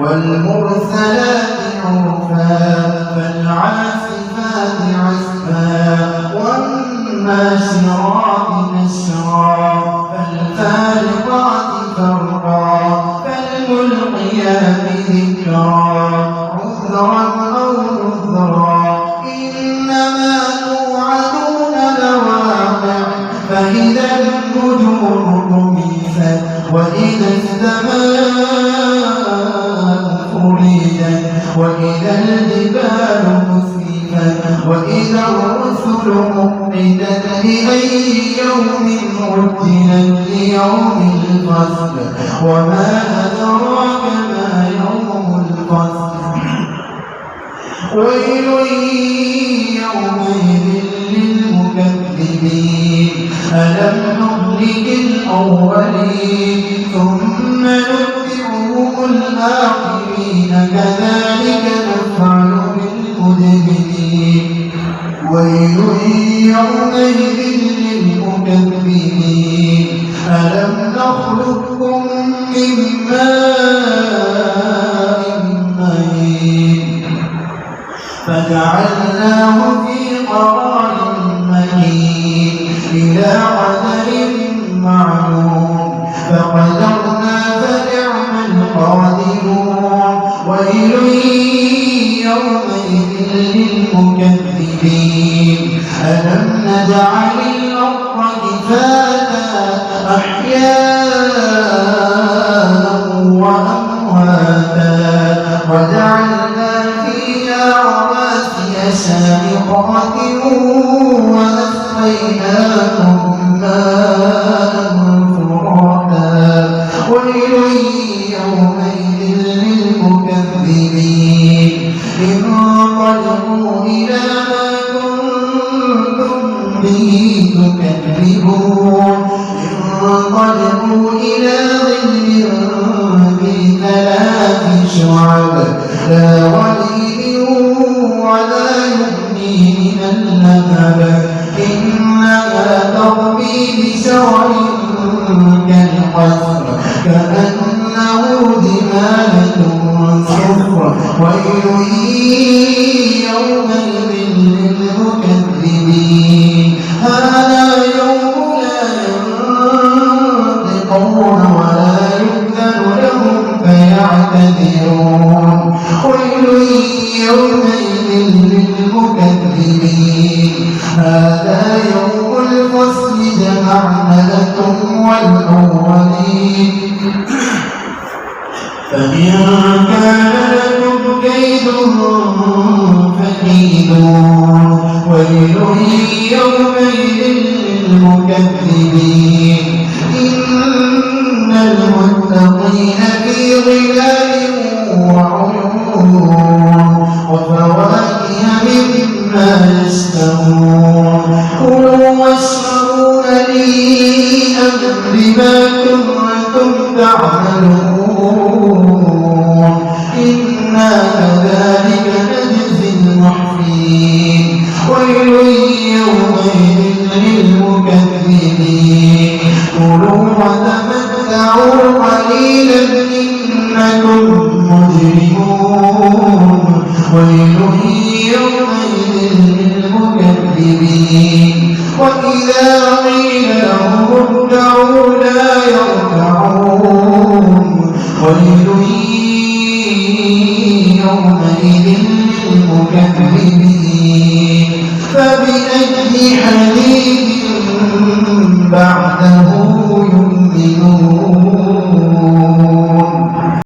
والمرسلات عرفا فالعاصفات عصفا والناشرات نشرا فالفارقات فرقا فالملقيات ذكرا عذرا أو نذرا إنما توعدون لواقع فإذا النجوم طمست وإذا السماء فرجت وإذا الجبال نسفت وإذا الرسل مقتت لأي يوم أجلت ليوم الفصل وما أدراك ما يوم الفصل ويل يومئذ للمكذبين ألم نهلك الأولين ثم نتبعهم الآخرين كذلك نفعل بالمجرمين ويل يومئذ للمكذبين ألم نخلقكم من ماء مهين فجعلناه في قرار مكين إلى قدر معلوم فقدرنا فنعم القادرون ويل يومئذ للمكذبين ألم نجعل الأرض كفاتا أحياء وأمواتا وجعلنا فيها رواسي شامخات وأسقيناكم ماء فراتا ويل يومئذ للمكذبين انقلبوا إلى ما كنتم به تكذبون انقلبوا إلى ظل ذي ثلاث شعب لا وليد ولا يغني من اللهب إنها ترمي بشرر كالقصر كأنه جمالة صفر ويل يومئذ للمكذبين هذا يوم لا ينطقون ولا يؤذن لهم فيعتذرون ويل يومئذ للمكذبين هذا يوم الفصل جمعنا لكم والأولين فإن كان لكم كيد فكيدون ويل يومئذ للمكذبين إن المتقين في ظلال وعيون وفواكه مما يشتهون كلوا واشربوا هنيئا بما كنتم تعملون إنا كذلك نجزي المحسنين ويل يومئذ للمكذبين كلوا وتمتعوا قليلا إنكم مجرمون ويل يومئذ للمكذبين وإذا قيل لهم اركعوا لا يركعون ويل يومئذ للمكذبين فبأي حديث بعده